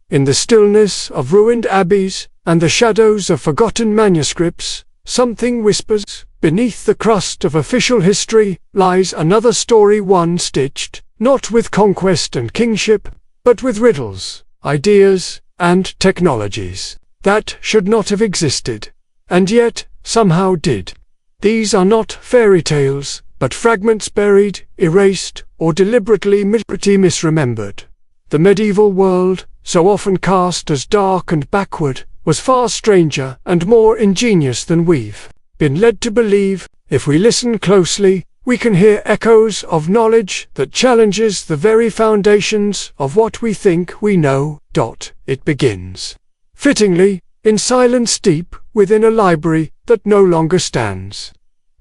In the stillness of ruined abbeys and the shadows of forgotten manuscripts, something whispers, beneath the crust of official history lies another story, one stitched, not with conquest and kingship, but with riddles, ideas, and technologies that should not have existed, and yet somehow did. These are not fairy tales, but fragments buried, erased, or deliberately misremembered. The medieval world, so often cast as dark and backward, was far stranger and more ingenious than we've been led to believe. If we listen closely, we can hear echoes of knowledge that challenges the very foundations of what we think we know. It begins, fittingly, in silence deep within a library that no longer stands.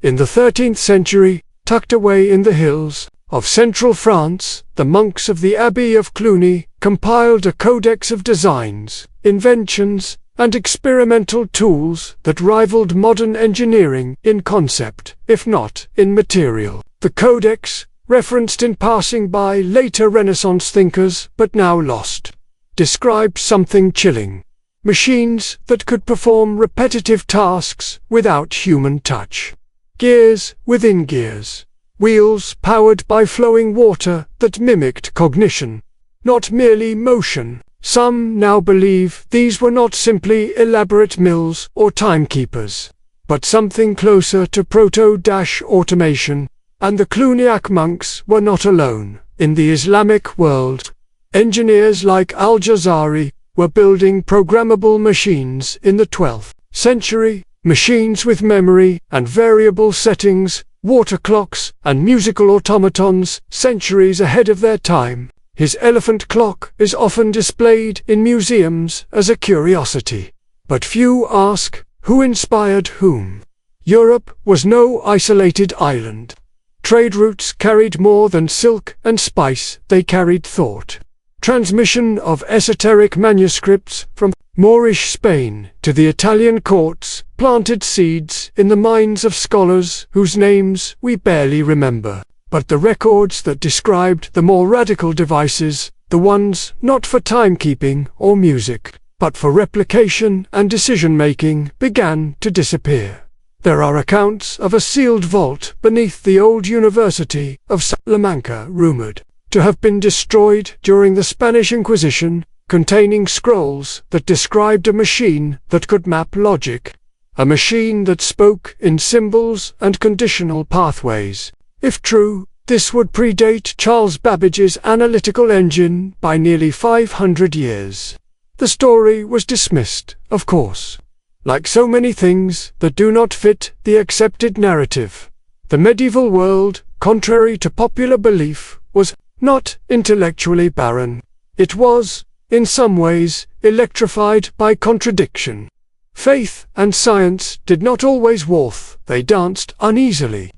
In the 13th century, tucked away in the hills of central France, the monks of the Abbey of Cluny compiled a codex of designs, inventions, and experimental tools that rivaled modern engineering in concept, if not in material. The codex, referenced in passing by later Renaissance thinkers but now lost, described something chilling: machines that could perform repetitive tasks without human touch. Gears within gears. Wheels powered by flowing water that mimicked cognition, not merely motion. Some now believe these were not simply elaborate mills or timekeepers, but something closer to proto-automation, and the Cluniac monks were not alone. In the Islamic world, engineers like Al-Jazari were building programmable machines in the 12th century, machines with memory and variable settings, water clocks and musical automatons, centuries ahead of their time. His elephant clock is often displayed in museums as a curiosity. But few ask, who inspired whom? Europe was no isolated island. Trade routes carried more than silk and spice, they carried thought. Transmission of esoteric manuscripts from Moorish Spain to the Italian courts planted seeds in the minds of scholars whose names we barely remember. But the records that described the more radical devices, the ones not for timekeeping or music, but for replication and decision-making, began to disappear. There are accounts of a sealed vault beneath the old University of Salamanca, rumored to have been destroyed during the Spanish Inquisition, containing scrolls that described a machine that could map logic, a machine that spoke in symbols and conditional pathways. If true, this would predate Charles Babbage's analytical engine by nearly 500 years. The story was dismissed, of course. Like so many things that do not fit the accepted narrative, the medieval world, contrary to popular belief, was not intellectually barren. It was, in some ways, electrified by contradiction. Faith and science did not always warth, they danced uneasily.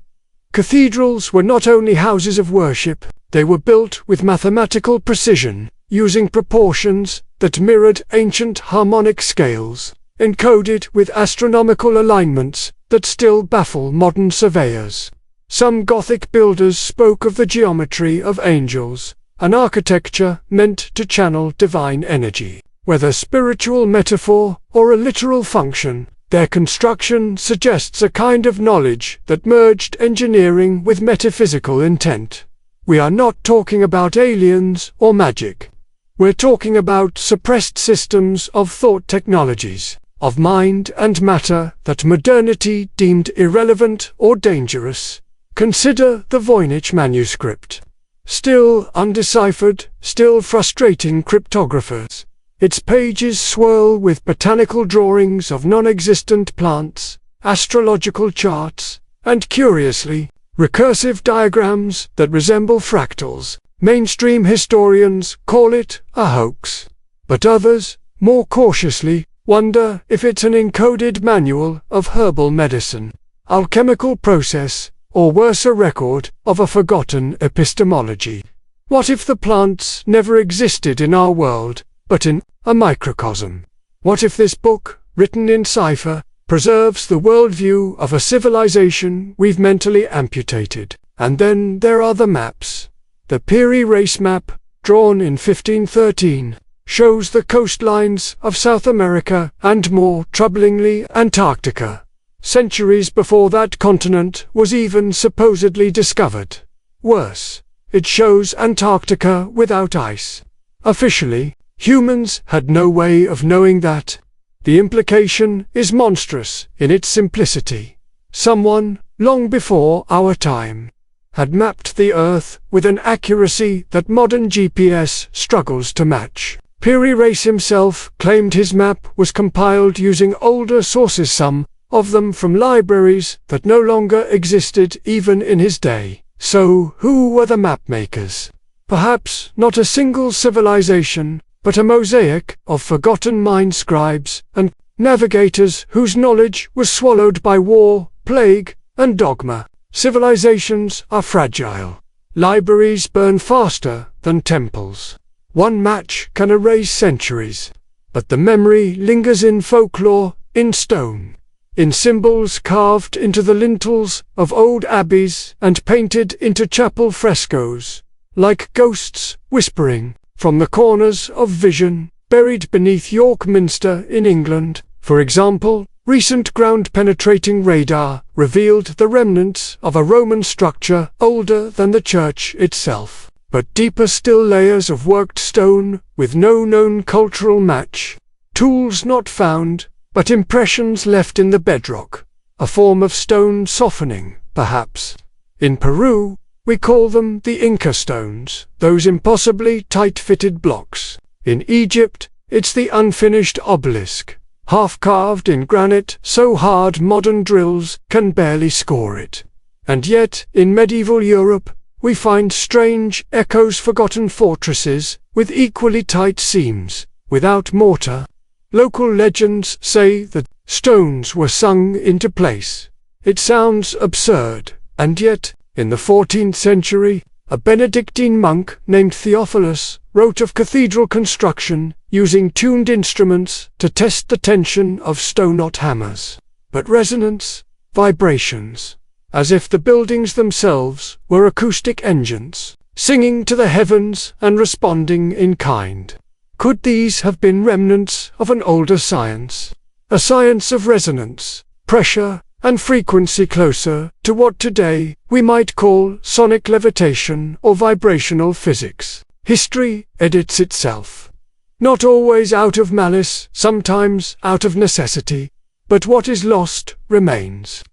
Cathedrals were not only houses of worship, they were built with mathematical precision, using proportions that mirrored ancient harmonic scales, encoded with astronomical alignments that still baffle modern surveyors. Some Gothic builders spoke of the geometry of angels, an architecture meant to channel divine energy. Whether spiritual metaphor or a literal function, their construction suggests a kind of knowledge that merged engineering with metaphysical intent. We are not talking about aliens or magic. We're talking about suppressed systems of thought, technologies, of mind and matter that modernity deemed irrelevant or dangerous. Consider the Voynich manuscript. Still undeciphered, still frustrating cryptographers. Its pages swirl with botanical drawings of non-existent plants, astrological charts, and curiously, recursive diagrams that resemble fractals. Mainstream historians call it a hoax. But others, more cautiously, wonder if it's an encoded manual of herbal medicine, alchemical process, or worse, a record of a forgotten epistemology. What if the plants never existed in our world, but in a microcosm? What if this book, written in cipher, preserves the worldview of a civilization we've mentally amputated? And then there are the maps. The Piri race map, drawn in 1513, shows the coastlines of South America and, more troublingly, Antarctica, centuries before that continent was even supposedly discovered. Worse, it shows Antarctica without ice. Officially, humans had no way of knowing that. The implication is monstrous in its simplicity. Someone, long before our time, had mapped the Earth with an accuracy that modern GPS struggles to match. Piri Reis himself claimed his map was compiled using older sources, some of them from libraries that no longer existed even in his day. So, who were the map makers? Perhaps not a single civilization, but a mosaic of forgotten mind scribes and navigators whose knowledge was swallowed by war, plague, and dogma. Civilizations are fragile. Libraries burn faster than temples. One match can erase centuries, but the memory lingers in folklore, in stone, in symbols carved into the lintels of old abbeys and painted into chapel frescoes, like ghosts whispering from the corners of vision, buried beneath York Minster in England. For example, recent ground-penetrating radar revealed the remnants of a Roman structure older than the church itself, but deeper still layers of worked stone with no known cultural match. Tools not found, but impressions left in the bedrock, a form of stone softening, perhaps. In Peru, we call them the Inca stones, those impossibly tight-fitted blocks. In Egypt, it's the unfinished obelisk, half-carved in granite so hard modern drills can barely score it. And yet, in medieval Europe, we find strange, echoes-forgotten fortresses with equally tight seams, without mortar. Local legends say that stones were sung into place. It sounds absurd, and yet, in the 14th century, a Benedictine monk named Theophilus wrote of cathedral construction using tuned instruments to test the tension of stone, not hammers, but resonance, vibrations, as if the buildings themselves were acoustic engines, singing to the heavens and responding in kind. Could these have been remnants of an older science? A science of resonance, pressure, and frequency closer to what today we might call sonic levitation or vibrational physics. History edits itself. Not always out of malice, sometimes out of necessity, but what is lost remains.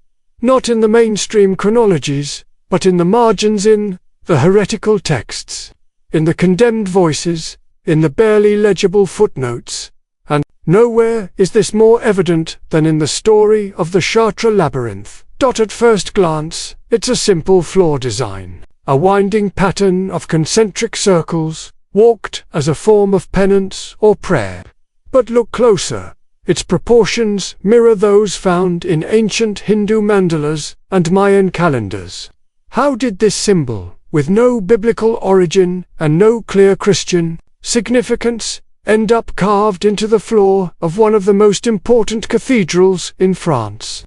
Not in the mainstream chronologies, but in the margins, in the heretical texts, in the condemned voices, in the barely legible footnotes. And nowhere is this more evident than in the story of the Chartres labyrinth. At first glance, it's a simple floor design, a winding pattern of concentric circles, walked as a form of penance or prayer. But look closer. Its proportions mirror those found in ancient Hindu mandalas and Mayan calendars. How did this symbol, with no biblical origin and no clear Christian significance, end up carved into the floor of one of the most important cathedrals in France?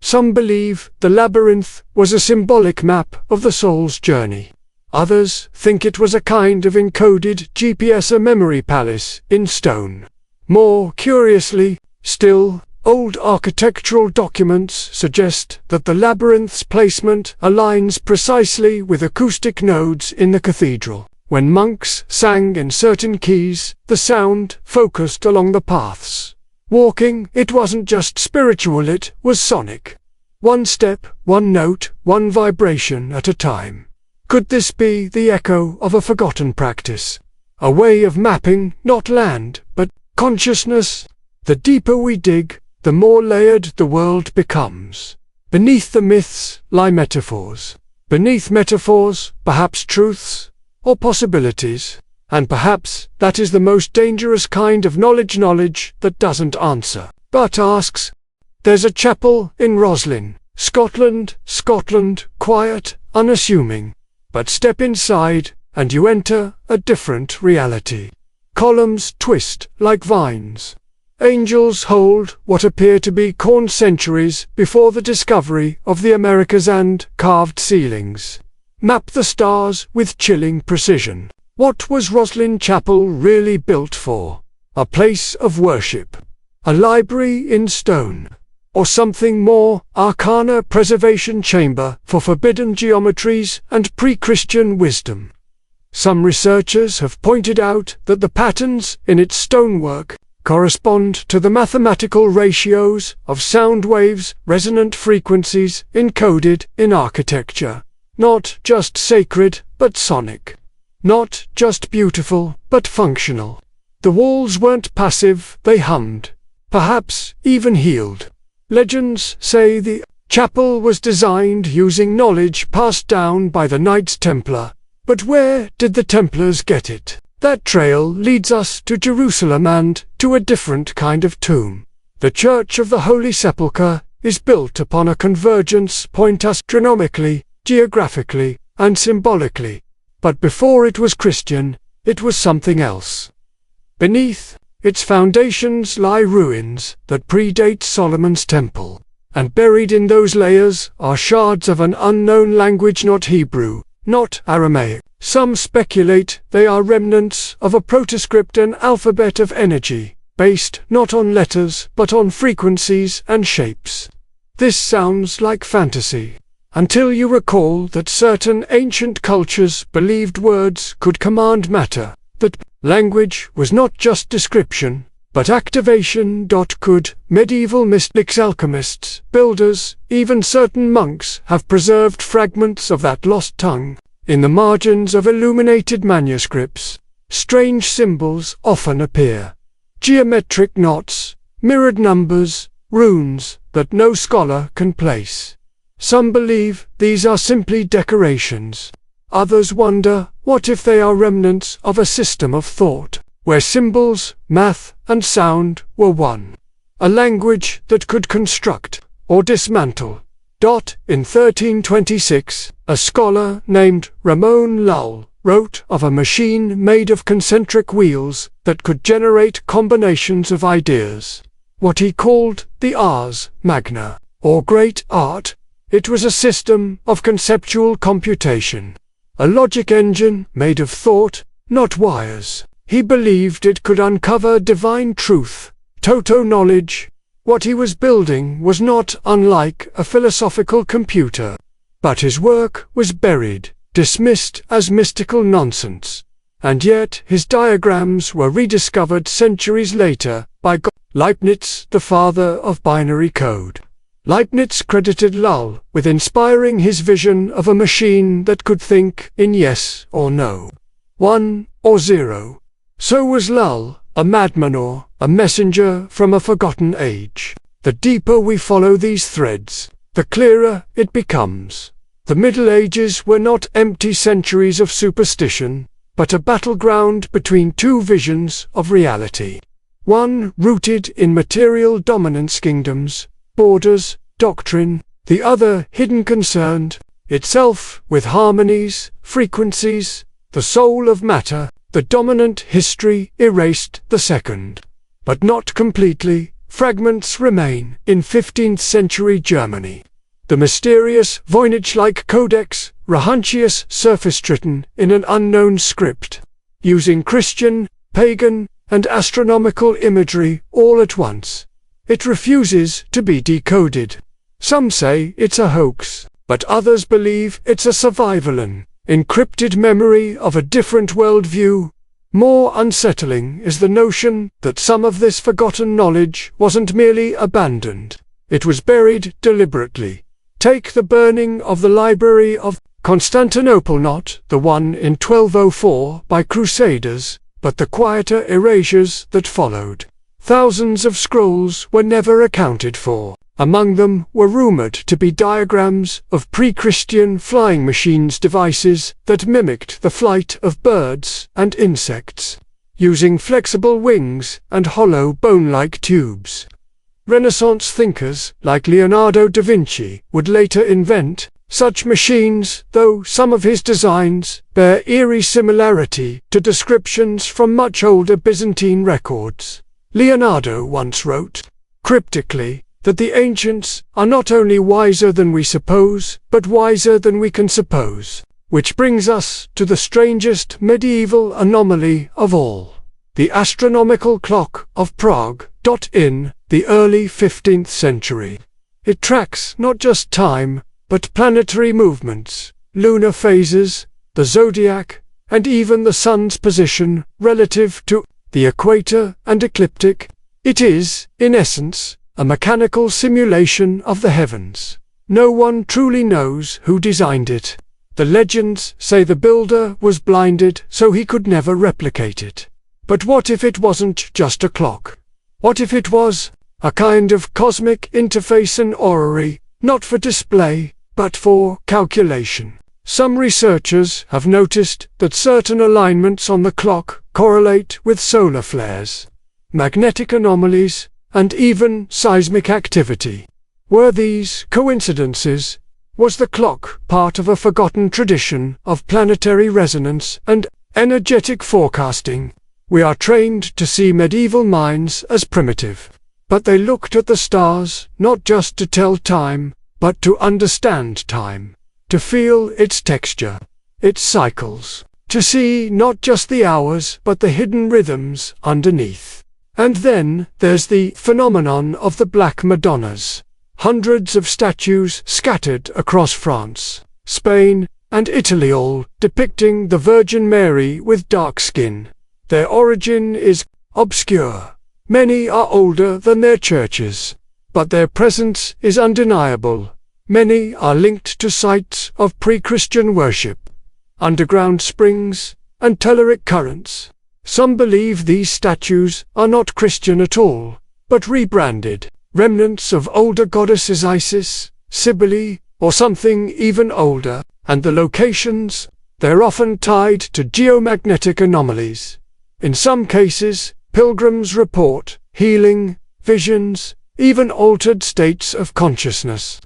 Some believe the labyrinth was a symbolic map of the soul's journey. Others think it was a kind of encoded GPS, a memory palace in stone. More curiously still, old architectural documents suggest that the labyrinth's placement aligns precisely with acoustic nodes in the cathedral. When monks sang in certain keys, the sound focused along the paths. Walking, it wasn't just spiritual, it was sonic. One step, one note, one vibration at a time. Could this be the echo of a forgotten practice? A way of mapping, not land, but consciousness? The deeper we dig, the more layered the world becomes. Beneath the myths lie metaphors. Beneath metaphors, perhaps truths, or possibilities. And perhaps that is the most dangerous kind of knowledge that doesn't answer, but asks. There's a chapel in Roslin, Scotland, quiet, unassuming. But step inside, and you enter a different reality. Columns twist like vines. Angels hold what appear to be corn centuries before the discovery of the Americas, and carved ceilings map the stars with chilling precision. What was Roslin Chapel really built for? A place of worship? A library in stone? Or something more, arcana preservation chamber for forbidden geometries and pre-Christian wisdom? Some researchers have pointed out that the patterns in its stonework correspond to the mathematical ratios of sound waves, resonant frequencies encoded in architecture. Not just sacred, but sonic. Not just beautiful, but functional. The walls weren't passive, they hummed. Perhaps even healed. Legends say the chapel was designed using knowledge passed down by the Knights Templar. But where did the Templars get it? That trail leads us to Jerusalem and to a different kind of tomb. The Church of the Holy Sepulchre is built upon a convergence point astronomically, geographically, and symbolically. But before it was Christian, it was something else. Beneath its foundations lie ruins that predate Solomon's temple, and buried in those layers are shards of an unknown language, not Hebrew, not Aramaic. Some speculate they are remnants of a protoscript, an alphabet of energy, based not on letters but on frequencies and shapes. This sounds like fantasy, until you recall that certain ancient cultures believed words could command matter, that language was not just description, but activation. Could medieval mystics, alchemists, builders, even certain monks have preserved fragments of that lost tongue? In the margins of illuminated manuscripts, strange symbols often appear. Geometric knots, mirrored numbers, runes that no scholar can place. Some believe these are simply decorations. Others wonder, what if they are remnants of a system of thought, where symbols, math, and sound were one? A language that could construct or dismantle. In 1326, a scholar named Ramon Lull wrote of a machine made of concentric wheels that could generate combinations of ideas. What he called the Ars Magna, or Great Art. It was a system of conceptual computation. A logic engine made of thought, not wires. He believed it could uncover divine truth, toto-knowledge. What he was building was not unlike a philosophical computer. But his work was buried, dismissed as mystical nonsense. And yet his diagrams were rediscovered centuries later by Leibniz, the father of binary code. Leibniz credited Lull with inspiring his vision of a machine that could think in yes or no, 1 or 0. So was Lull a madman or a messenger from a forgotten age? The deeper we follow these threads, the clearer it becomes. The Middle Ages were not empty centuries of superstition, but a battleground between two visions of reality. One rooted in material dominance kingdoms, borders, doctrine, the other hidden concerned itself with harmonies, frequencies, the soul of matter. The dominant history erased the second. But not completely. Fragments remain in 15th century Germany. The mysterious Voynich-like codex, Rahuntius surfaced written in an unknown script, using Christian, pagan, and astronomical imagery all at once. It refuses to be decoded. Some say it's a hoax, but others believe it's a survival, encrypted memory of a different worldview. More unsettling is the notion that some of this forgotten knowledge wasn't merely abandoned. It was buried deliberately. Take the burning of the Library of Constantinople, not the one in 1204 by Crusaders, but the quieter erasures that followed. Thousands of scrolls were never accounted for. Among them were rumored to be diagrams of pre-Christian flying machines, devices that mimicked the flight of birds and insects, using flexible wings and hollow bone-like tubes. Renaissance thinkers like Leonardo da Vinci would later invent such machines, though some of his designs bear eerie similarity to descriptions from much older Byzantine records. Leonardo once wrote, cryptically, that the ancients are not only wiser than we suppose, but wiser than we can suppose. Which brings us to the strangest medieval anomaly of all. The astronomical clock of Prague. In the early 15th century. It tracks not just time, but planetary movements, lunar phases, the zodiac, and even the sun's position relative to the equator and ecliptic. It is, in essence, a mechanical simulation of the heavens. No one truly knows who designed it. The legends say the builder was blinded so he could never replicate it. But what if it wasn't just a clock? What if it was a kind of cosmic interface, an orrery, not for display, but for calculation? Some researchers have noticed that certain alignments on the clock correlate with solar flares, magnetic anomalies, and even seismic activity. Were these coincidences? Was the clock part of a forgotten tradition of planetary resonance and energetic forecasting? We are trained to see medieval minds as primitive, but they looked at the stars not just to tell time, but to understand time, to feel its texture, its cycles, to see not just the hours but the hidden rhythms underneath. And then there's the phenomenon of the Black Madonnas. Hundreds of statues scattered across France, Spain, and Italy, all depicting the Virgin Mary with dark skin. Their origin is obscure. Many are older than their churches, but their presence is undeniable. Many are linked to sites of pre-Christian worship, underground springs, and telluric currents. Some believe these statues are not Christian at all, but rebranded, remnants of older goddesses Isis, Cybele, or something even older, and the locations, they're often tied to geomagnetic anomalies. In some cases, pilgrims report healing, visions, even altered states of consciousness.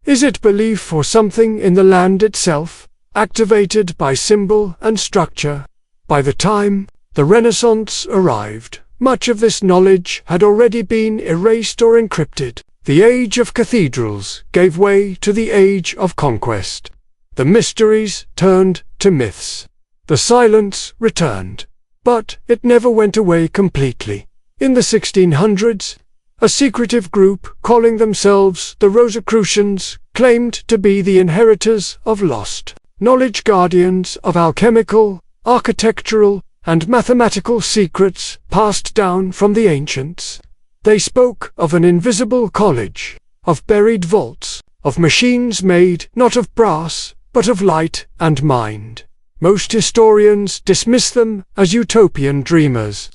Is it belief or something in the land itself, activated by symbol and structure? By the time the Renaissance arrived, much of this knowledge had already been erased or encrypted. The age of cathedrals gave way to the age of conquest. The mysteries turned to myths. The silence returned. But it never went away completely. In the 1600s, a secretive group calling themselves the Rosicrucians claimed to be the inheritors of lost knowledge, guardians of alchemical, architectural, and mathematical secrets passed down from the ancients. They spoke of an invisible college, of buried vaults, of machines made not of brass, but of light and mind. Most historians dismiss them as utopian dreamers.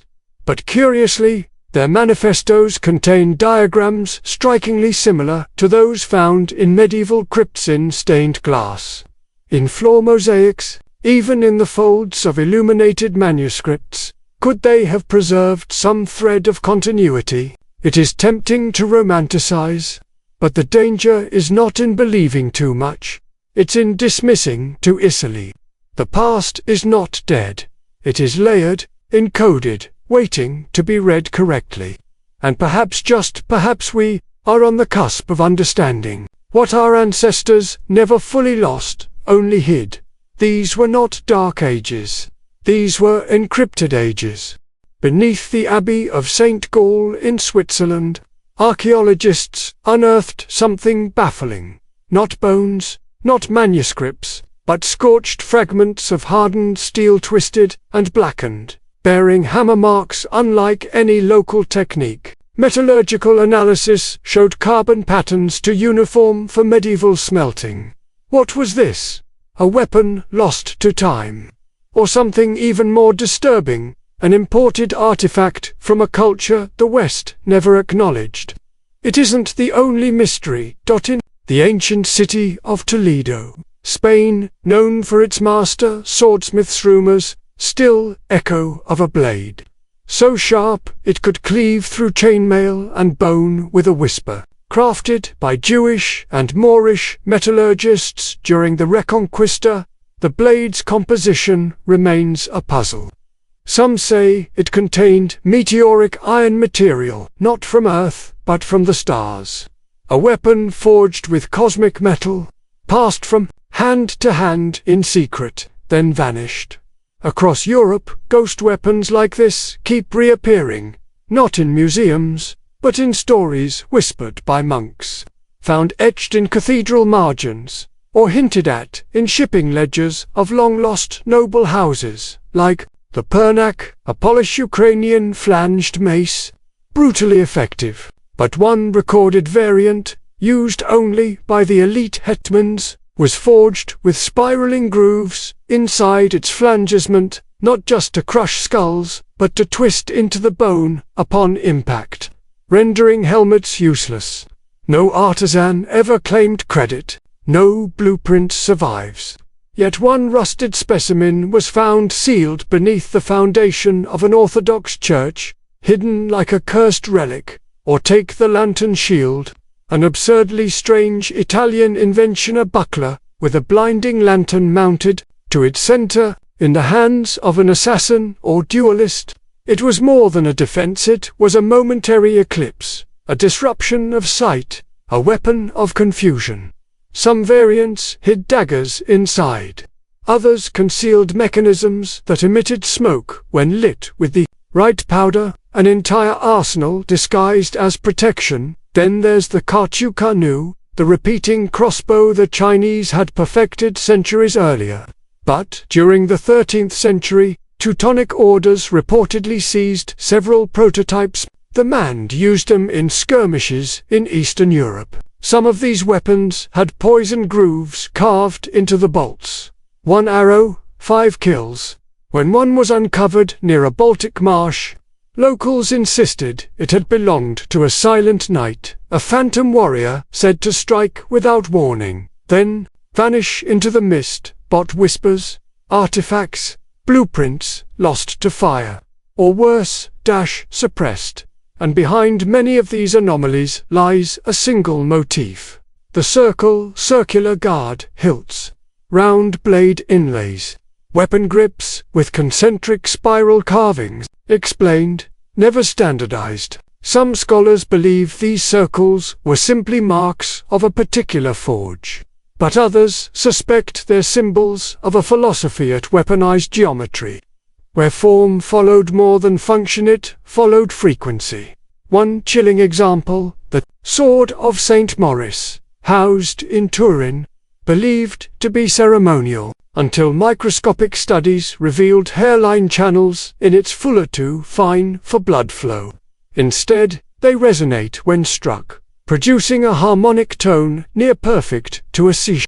But curiously, their manifestos contain diagrams strikingly similar to those found in medieval crypts in stained glass, in floor mosaics, even in the folds of illuminated manuscripts. Could they have preserved some thread of continuity? It is tempting to romanticize, but the danger is not in believing too much. It's in dismissing too easily. The past is not dead. It is layered, encoded, waiting to be read correctly. And perhaps, just perhaps, we are on the cusp of understanding what our ancestors never fully lost, only hid. These were not dark ages. These were encrypted ages. Beneath the Abbey of St. Gall in Switzerland, archaeologists unearthed something baffling. Not bones, not manuscripts, but scorched fragments of hardened steel, twisted and blackened, bearing hammer marks unlike any local technique. Metallurgical analysis showed carbon patterns too uniform for medieval smelting. What was this? A weapon lost to time? Or something even more disturbing, an imported artifact from a culture the West never acknowledged? It isn't the only mystery. In the ancient city of Toledo, Spain, known for its master swordsmith's rumors, still echo of a blade so sharp it could cleave through chainmail and bone with a whisper. Crafted by Jewish and Moorish metallurgists during the Reconquista, the blade's composition remains a puzzle. Some say it contained meteoric iron material, not from Earth, but from the stars. A weapon forged with cosmic metal, passed from hand to hand in secret, then vanished. Across Europe, ghost weapons like this keep reappearing, not in museums, but in stories whispered by monks, found etched in cathedral margins, or hinted at in shipping ledgers of long-lost noble houses, like the Pernak, a Polish Ukrainian flanged mace, brutally effective, but one recorded variant, used only by the elite hetmans, was forged with spiraling grooves inside its flangement, not just to crush skulls, but to twist into the bone upon impact, rendering helmets useless. No artisan ever claimed credit, no blueprint survives. Yet one rusted specimen was found sealed beneath the foundation of an Orthodox church, hidden like a cursed relic. Or take the lantern shield, an absurdly strange Italian invention, a buckler with a blinding lantern mounted to its center in the hands of an assassin or duelist. It was more than a defense, it was a momentary eclipse, a disruption of sight, a weapon of confusion. Some variants hid daggers inside. Others concealed mechanisms that emitted smoke when lit with the right powder, an entire arsenal disguised as protection. Then there's the Karchukanu, the repeating crossbow the Chinese had perfected centuries earlier. But during the 13th century, Teutonic orders reportedly seized several prototypes. The Mand used them in skirmishes in Eastern Europe. Some of these weapons had poison grooves carved into the bolts. 1 arrow, 5 kills. When one was uncovered near a Baltic marsh, locals insisted it had belonged to a silent knight, a phantom warrior said to strike without warning, then vanish into the mist. Bot whispers, artifacts, blueprints lost to fire, or worse, suppressed. And behind many of these anomalies lies a single motif. The circular guard hilts, round blade inlays, weapon grips with concentric spiral carvings, explained, never standardized. Some scholars believe these circles were simply marks of a particular forge, but others suspect they're symbols of a philosophy at weaponized geometry, where form followed more than function, it followed frequency. One chilling example, the Sword of St. Maurice, housed in Turin, believed to be ceremonial, until microscopic studies revealed hairline channels in its fuller too fine for blood flow. Instead, they resonate when struck, producing a harmonic tone near perfect to a C.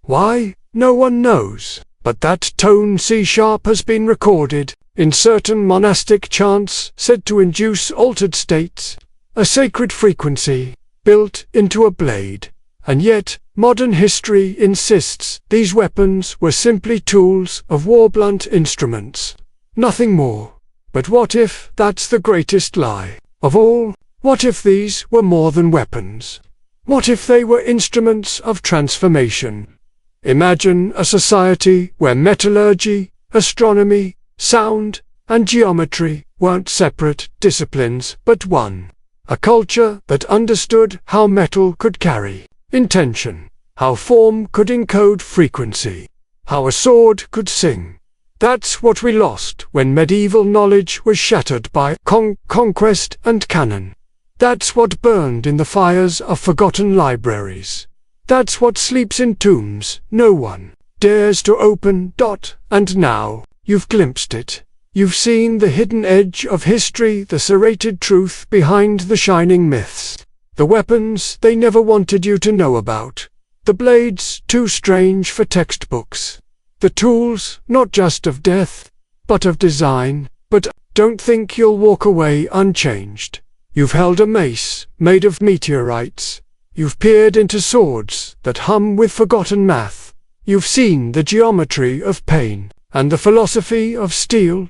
Why? No one knows, but that tone C-sharp has been recorded in certain monastic chants said to induce altered states, a sacred frequency built into a blade. And yet, modern history insists these weapons were simply tools of war, blunt instruments. Nothing more. But what if that's the greatest lie of all? What if these were more than weapons? What if they were instruments of transformation? Imagine a society where metallurgy, astronomy, sound, and geometry weren't separate disciplines but one. A culture that understood how metal could carry intention, how form could encode frequency, how a sword could sing. That's what we lost when medieval knowledge was shattered by conquest and cannon. That's what burned in the fires of forgotten libraries. That's what sleeps in tombs no one dares to open. And now, you've glimpsed it. You've seen the hidden edge of history, the serrated truth behind the shining myths. The weapons they never wanted you to know about. The blades too strange for textbooks. The tools not just of death, but of design. But don't think you'll walk away unchanged. You've held a mace made of meteorites. You've peered into swords that hum with forgotten math. You've seen the geometry of pain and the philosophy of steel.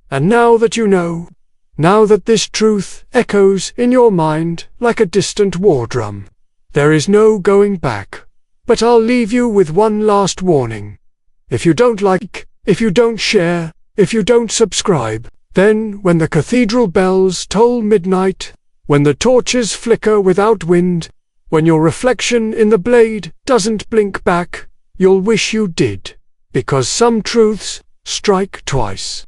And now that you know, now that this truth echoes in your mind like a distant war drum, there is no going back. But I'll leave you with one last warning. If you don't like, if you don't share, if you don't subscribe, then when the cathedral bells toll midnight, when the torches flicker without wind, when your reflection in the blade doesn't blink back, you'll wish you did, because some truths strike twice.